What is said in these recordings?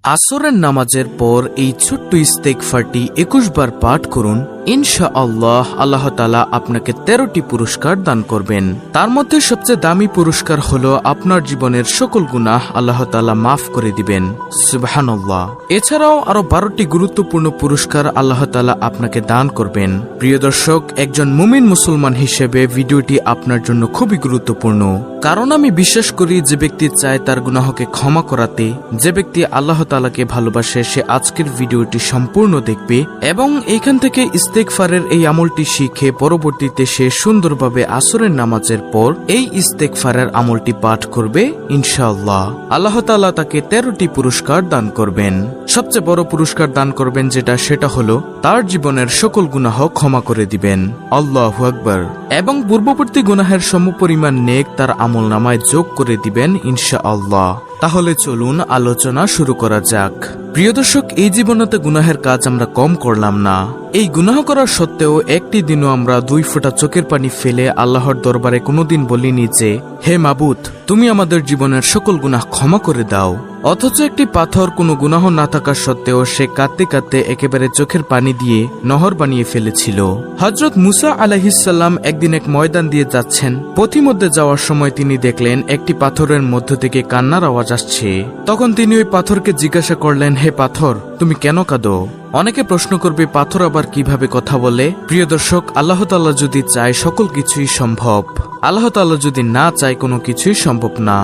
আসরের নামাজের পর এই ছোট্ট ইস্তেগফারটি ২১ বার পাঠ করুন। ইনশাআল্লাহ আল্লাহ তাআলা আপনাকে ১৩টি পুরস্কার দান করবেন। তার মধ্যে সবচেয়ে দামি পুরস্কার হলো আপনার জীবনের সকল গুনাহ আল্লাহ তাআলা মাফ করে দিবেন। সুবহানাল্লাহ। এছাড়াও আরো ১২টি গুরুত্বপূর্ণ পুরস্কার আল্লাহ তাআলা আপনাকে দান করবেন। প্রিয় দর্শক, একজন মুমিন মুসলমান হিসেবে ভিডিওটি আপনার জন্য খুবই গুরুত্বপূর্ণ, কারণ আমি বিশ্বাস করি যে ব্যক্তি চায় তার গুনাহকে ক্ষমা করাতে, যে ব্যক্তি আল্লাহ তাআলাকে ভালোবাসে, সে আজকের ভিডিওটি সম্পূর্ণ দেখবে এবং এইখান থেকে ইস্তেগফারের এই আমলটি শিখে পরবর্তীতে সে সুন্দরভাবে আসরের নামাজের পর এই ইস্তেগফারের আমলটি পাঠ করবে। ইনশাআল্লাহ আল্লাহ তাআলা তাকে ১৩টি পুরস্কার দান করবেন। সবচেয়ে বড় পুরস্কার দান করবেন সেটা হলো তার জীবনের সকল গুনাহ ক্ষমা করে দিবেন। আল্লাহু আকবার। এবং পূর্ববর্তী গুনাহের সমপরিমাণ নেক তার আমলনামায় যোগ করে দিবেন ইনশাআল্লাহ। তাহলে চলুন আলোচনা শুরু করা যাক। প্রিয় দর্শক, এই জীবনেতে গুনাহের কাজ আমরা কম করলাম না। এই গুনাহ করার সত্ত্বেও একটি দিনও আমরা ২ ফোঁটা চোখের পানি ফেলে আল্লাহর দরবারে কোনোদিন বলিনি যে, হে মাবুদ, তুমি আমাদের জীবনের সকল গুনাহ ক্ষমা করে দাও। অথচ একটি পাথর কোনো গুনাহ না থাকার সত্ত্বেও সে কাঁদতে কাঁদতে একেবারে চোখের পানি দিয়ে নহর বানিয়ে ফেলেছিল। হযরত মুসা আলাইহিস সালাম একদিন এক ময়দান দিয়ে যাচ্ছেন। পথিমধ্যে যাওয়ার সময় তিনি দেখলেন একটি পাথরের মধ্য থেকে কান্নার আওয়াজ আসছে। তখন তিনি ওই পাথরকে জিজ্ঞাসা করলেন, হে পাথর, তুমি কেন কাঁদো? অনেকে প্রশ্ন করবে, পাথর আবার কিভাবে কথা বলে? প্রিয় দর্শক, আল্লাহ তাআলা যদি চায় সকল কিছুই সম্ভব। আল্লাহ তাআলা যদি না চায় কোনো কিছুই সম্ভব না।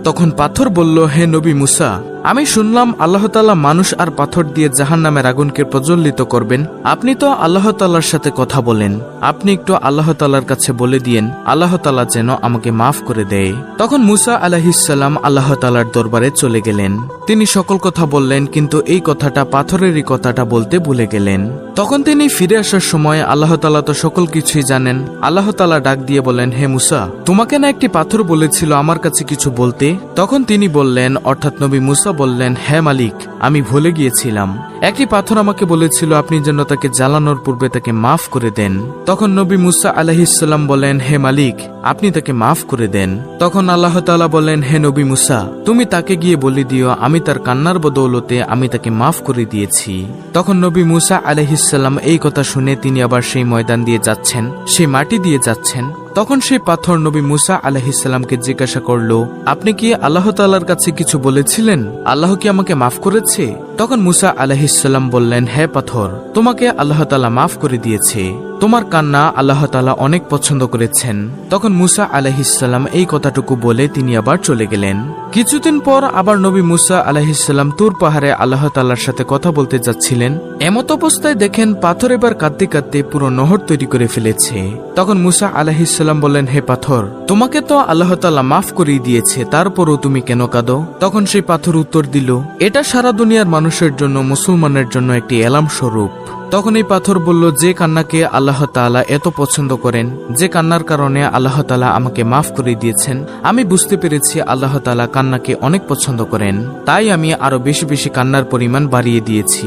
তখন পাথর বলল, হে নবী মুসা, আমি শুনলাম আল্লাহ তাআলা মানুষ আর পাথর দিয়ে জাহান্নামের আগুনকে প্রজ্বলিত করবেন। আপনি তো আল্লাহ তাআলার সাথে কথা বলেন, আপনি একটু আল্লাহ তাআলার কাছে বলে দিয়েন আল্লাহ তাআলা যেন আমাকে মাফ করে দেয়। তখন মুসা আলাইহিস সালাম আল্লাহ তাআলার দরবারে চলে গেলেন। তিনি সকল কথা বললেন, কিন্তু এই কথাটা, পাথরেরই কথাটা বলতে ভুলে গেলেন। তখন তিনি ফিরে আসার সময় আল্লাহ তাআলা তো সকল কিছুই জানেন। আল্লাহ তাআলা ডাক দিয়ে বলেন, হে মুসা, তোমাকে না একটি পাথর বলেছিল আমার কাছে কিছু বলতে? তখন তিনি বললেন, অর্থাৎ নবী মুসা বললেন, হ্যাঁ মালিক, আমি ভুলে গিয়েছিলাম। একটি পাথর আমাকে বলেছিল আপনি যেন তাকে জ্বালানোর পূর্বে তাকে মাফ করে দেন। তখন নবী মুসা আলাইহিস সালাম বলেন, হে মালিক, আপনি তাকে মাফ করে দেন। তখন আল্লাহ তাআলা বলেন, হে নবী মুসা, তুমি তাকে গিয়ে বলে দিও আমি তার কান্নার বদৌলতে আমি তাকে মাফ করে দিয়েছি। তখন নবী মুসা আলাইহিস সালাম এই কথা শুনে তিনি আবার সেই ময়দান দিয়ে যাচ্ছেন, সেই মাটি দিয়ে যাচ্ছেন। তখন সেই পাথর নবী মুসা আলাইহিস সালামকে জিজ্ঞাসা করল, আপনি কি আল্লাহ তাআলার কাছে কিছু বলেছিলেন? আল্লাহ কি আমাকে মাফ করেছে? তখন মুসা আলাইহিস সালাম বললেন, হে পাথর, তোমাকে আল্লাহ তাআলা মাফ করে দিয়েছে। তোমার কান্না আল্লাহ তাআলা অনেক পছন্দ করেছেন। তখন মুসা আলাইহিস সালাম এই কথাটুকু বলে তিনি আবার চলে গেলেন। কিছুদিন পর আবার নবী মুসা আলাইহিস সালাম তুর পাহাড়ে আল্লাহ তাআলার সাথে কথা বলতে যাচ্ছিলেন। এমত অবস্থায় দেখেন পাথর এবার কাঁদতে কাঁদতে পুরো নহর তৈরি করে ফেলেছে। তখন মুসা আলাইহিস সালাম বললেন, হে পাথর, তোমাকে তো আল্লাহ তাআলা মাফ করে দিয়েছে, তারপরও তুমি কেন কাঁদো? তখন সেই পাথর উত্তর দিল, এটা সারা দুনিয়ার মানুষের জন্য, মুসলমানের জন্য একটি এলাম স্বরূপ। তখন এই পাথর বলল, যে কান্নাকে আল্লাহ তাআলা এত পছন্দ করেন, যে কান্নার কারণে আল্লাহ তাআলা আমাকে মাফ করে দিয়েছেন, আমি বুঝতে পেরেছি আল্লাহ তাআলা কান্নাকে অনেক পছন্দ করেন, তাই আমি আরো বেশি বেশি কান্নার পরিমাণ বাড়িয়ে দিয়েছি।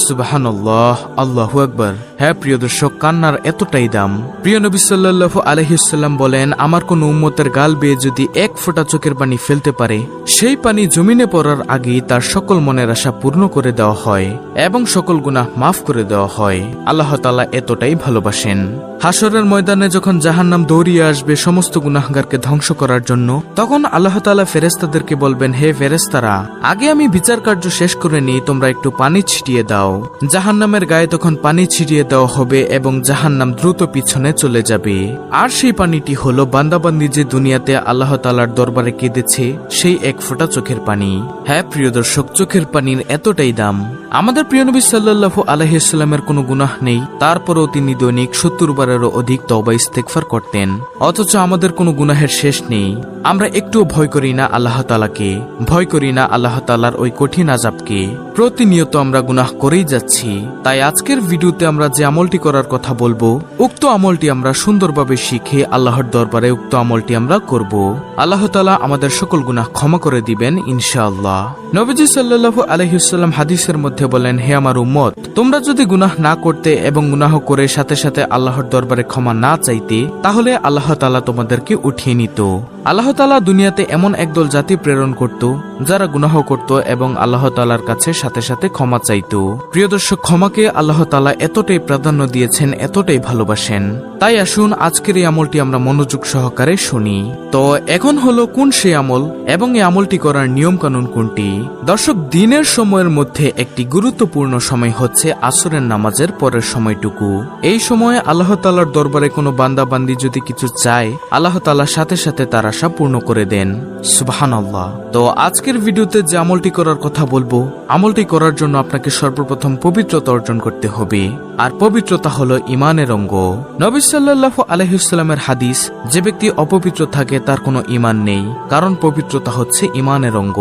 সুবহানাল্লাহ, আল্লাহু আকবার। হ্যাঁ প্রিয় দর্শক, কান্নার এতটাই দাম। প্রিয় নবী সাল্লাল্লাহু আলাইহি ওয়াসাল্লাম বলেন, আমার কোন উম্মতের গাল বেয়ে যদি ১ ফোঁটা চোখের পানি ফেলতে পারে, সেই পানি জমিনে পড়ার আগেই তার সকল মনের আশা পূর্ণ করে দেওয়া হয় এবং সকল গুনাহ মাফ করে দেওয়া হয়। আল্লাহ তাআলা এতটাই ভালোবাসেন। হাসরের ময়দানে যখন জাহান্নাম দৌড়িয়ে আসবে সমস্ত গুনাহগারকে ধ্বংস করার জন্য, তখন আল্লাহ তাআলা ফেরেশতাদেরকে বলবেন, হে ফেরেশতারা, আগে আমি বিচার কার্য শেষ করে নিই, তোমরা একটু পানি ছিটিয়ে দাও। জাহান্নামের গায়ে তখন পানি ছিটিয়ে দেওয়া হবে এবং জাহান্নাম দ্রুত পিছনে চলে যাবে। আর সেই পানিটি হলো বান্দাবান্দি যে দুনিয়াতে আল্লাহ তাআলার দরবারে কেঁদেছে, সেই ১ ফোঁটা চোখের পানি। হ্যাঁ প্রিয় দর্শক, চোখের পানির এতটাই দাম। আমাদের প্রিয় নবী সাল্লাল্লাহু আলাইহি ওয়াসাল্লামের কোনো গুনাহ নেই, তারপরেও তিনি দৈনিক ৭০ বারেরও অধিক তওবা ইস্তেগফার করতেন। অথচ আমাদের কোনো গুনাহের শেষ নেই। আমরা একটুও ভয় করি না আল্লাহ তাআলাকে, ভয় করি না আল্লাহ তাআলার ওই কঠিন আযাবকে। প্রতিনিয়ত আমরা গুনাহ করেই যাচ্ছি। তাই আজকের ভিডিওতে আমরা যে আমলটি করার কথা বলবো, উক্ত আমলটি আমরা সুন্দরভাবে শিখে আল্লাহর দরবারে উক্ত আমলটি আমরা করব। আল্লাহ তাআলা আমাদের সকল গুনাহ ক্ষমা করে দিবেন ইনশাআল্লাহ। নবীজি সাল্লাল্লাহু আলাইহি ওয়াসাল্লাম হাদিসের মধ্যে বলেন, হে আমার উম্মত, তোমরা যদি গুনাহ না করতে এবং গুনাহ করে সাথে সাথে আল্লাহর দরবারে ক্ষমা না চাইতে, তাহলে আল্লাহ তাআলা তোমাদেরকে উঠিয়ে নিত। আল্লাহ তাআলা দুনিয়াতে এমন একদল জাতি প্রেরণ করত যারা গুনাহ করত এবং আল্লাহ তাআলার কাছে সাথে সাথে ক্ষমা চাইত। প্রিয় দর্শক, ক্ষমাকে আল্লাহ তাআলা এতটাই প্রাধান্য দিয়েছেন, এতটাই ভালোবাসেন। তাই আসুন আজকের এই আমলটি আমরা মনোযোগ সহকারে শুনি। তো এখন হলো কোন সেই আমল এবং এই আমলটি করার নিয়ম কানুন কোনটি। দর্শক, দিনের সময়ের মধ্যে একটি গুরুত্বপূর্ণ সময় হচ্ছে আসরের নামাজের পরের সময়টুকু। এই সময়ে আল্লাহ তাআলার দরবারে কোনো বান্দা বান্দি যদি কিছু চায়, আল্লাহ তাআলা সাথে সাথে তার আশা পূর্ণ করে দেন। সুবহানাল্লাহ। তো আজকের ভিডিওতে যে আমলটি করার কথা বলবো, আমলটি করার জন্য আপনাকে সর্বপ্রথম পবিত্রতা অর্জন করতে হবে। আর পবিত্রতা হলো ঈমানের অঙ্গ। নবী সাল্লাল্লাহু আলাইহি ওয়াসাল্লামের হাদিস, যে ব্যক্তি অপবিত্র থাকে তার কোনো ঈমান নেই, কারণ পবিত্রতা হচ্ছে ঈমানের অঙ্গ।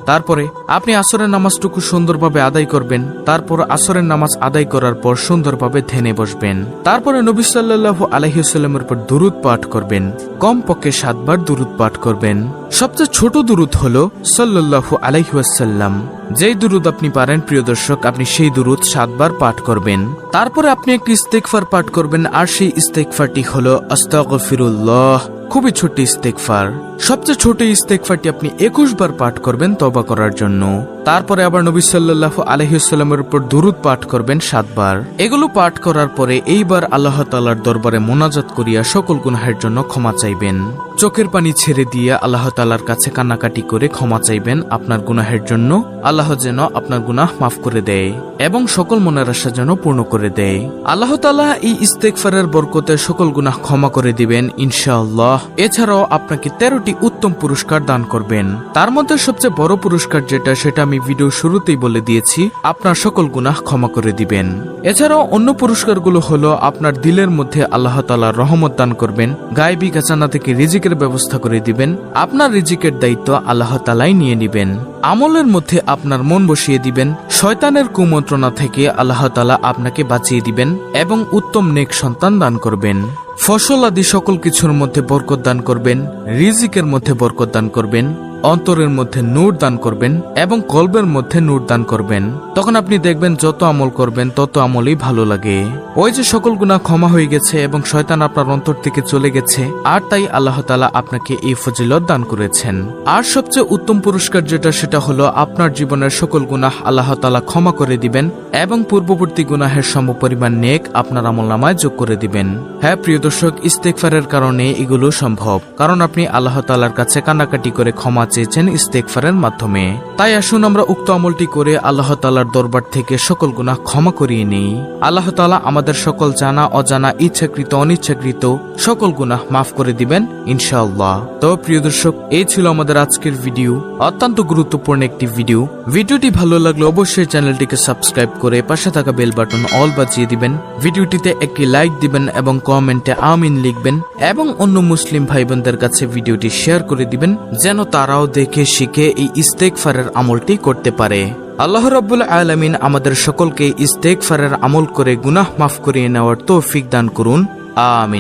তারপরে আপনি আসরের নামাজটুকু সুন্দরভাবে আদায় করবেন। তারপর আসরের নামাজ আদায় করার পর সুন্দরভাবে ধ্যানে বসবেন। তারপরে নবী সাল্লাল্লাহু আলাইহি ওয়াসাল্লামের উপর দুরূদ পাঠ করবেন। কমপক্ষে 7 বার দুরূদ পাঠ করবেন। সবচেয়ে ছোট দুরূদ হলো সাল্লাল্লাহু আলাইহি ওয়াসাল্লাম। যেই দুরূদ আপনি পারেন প্রিয় দর্শক, আপনি সেই দুরূদ 7 বার পাঠ করবেন। তারপরে আপনি একটি ইস্তেগফার পাঠ করবেন, আর সেই ইস্তেগফারটি হলো আস্তাগফিরুল্লাহ। খুবই ছোট ইস্তেগফার। সবচেয়ে ছোট ইস্তেগফারটি আপনি 21 বার পাঠ করবেন তওবা করার জন্য। তারপরে আবার নবী সাল্লাল্লাহু আলাইহি ওয়াসাল্লামের উপর দুরূদ পাঠ করবেন 7 বার। এগুলো পাঠ করার পরে এইবার আল্লাহ তাআলার দরবারে মোনাজাত করিয়া সকল গুনাহের জন্য ক্ষমা চাইবেন। চোখের পানি ছেড়ে দিয়ে আল্লাহ তাআলার কাছে কান্নাকাটি করে ক্ষমা চাইবেন আপনার গুনাহের জন্য। আল্লাহ যেন আপনার গুনাহ মাফ করে দেয় এবং সকল মনের আশা যেন পূর্ণ করে দেয়। আল্লাহ তাআলা এই ইস্তেগফারের বরকতে সকল গুনাহ ক্ষমা করে দিবেন ইনশাআল্লাহ। এছাড়াও আপনাকে 13টি উত্তম পুরস্কার দান করবেন। তার মধ্যে সবচেয়ে বড় পুরস্কার যেটা, সেটা আমি ভিডিও শুরুতেই বলে দিয়েছি, আপনার সকল গুনাহ ক্ষমা করে দিবেন। এছাড়াও অন্য পুরস্কারগুলো হলো আপনার দিলের মধ্যে আল্লাহ তাআলা রহমত দান করবেন, গায়বী খাজানা থেকে রিজিকের ব্যবস্থা করে দিবেন, আপনার রিজিকের দায়িত্ব আল্লাহ তাআলাই নিয়ে নেবেন। আমলের মধ্যে আপনার মন বসিয়ে দিবেন, শয়তানের কুমন্ত্রণা থেকে আল্লাহ তাআলা আপনাকে বাঁচিয়ে দিবেন এবং উত্তম নেক সন্তান দান করবেন। ফসল আদি সকল কিছুর মধ্যে বরকত দান করবেন, রিজিকের মধ্যে বরকত দান করবেন, অন্তরের মধ্যে নূর দান করবেন এবং কলবের মধ্যে নূর দান করবেন। তখন আপনি দেখবেন যত আমল করবেন তত আমলই ভালো লাগে। ওই যে সকল গুনাহ ক্ষমা হয়ে গেছে এবং শয়তান আপনার অন্তর থেকে চলে গেছে, আর তাই আল্লাহ তাআলা আপনাকে এই ফজিলত দান করেছেন। আর সবচেয়ে উত্তম পুরস্কার যেটা, সেটা হলো আপনার জীবনের সকল গুনাহ আল্লাহ তাআলা ক্ষমা করে দিবেন এবং পূর্ববর্তী গুনাহের সমপরিমাণ নেক আপনার আমলনামায় যোগ করে দিবেন। হ্যাঁ প্রিয় দর্শক, ইস্তেগফারের কারণে এগুলো সম্ভব, কারণ আপনি আল্লাহ তাআলার কাছে কান্নাকাটি করে ক্ষমা চেয়েছেন ইস্তেগফারের মাধ্যমে। তাই আসুন আমরা উক্ত আমলটি করে আল্লাহ তাআলার দরবার থেকে সকল গুনাহ ক্ষমা করিয়ে নেই। আল্লাহ তাআলা আমাদের সকল জানা অজানা, ইচ্ছাকৃত অনিচ্ছাকৃত সকল গুনাহ মাফ করে দিবেন ইনশাআল্লাহ। তো প্রিয় দর্শক, এই ছিল আমাদের আজকের ভিডিও, অত্যন্ত গুরুত্বপূর্ণ একটি ভিডিও। ভিডিওটি ভালো লাগলে অবশ্যই চ্যানেলটিকে সাবস্ক্রাইব করে পাশে থাকা বেল বাটন অল বাজিয়ে দিবেন। ভিডিওটিতে একটি লাইক দিবেন এবং কমেন্টে আমিন লিখবেন এবং অন্য মুসলিম ভাই বোনদের কাছে ভিডিওটি শেয়ার করে দিবেন, যেন তারাও দেখে শিখে এই ইস্তেগফারের আমলটি করতে পারে। আল্লাহ রাব্বুল আলামিন আমাদের সকলকে ইস্তেগফারের আমল করে গুনাহ মাফ করিয়ে নেওয়ার তৌফিক দান করুন। আমিন।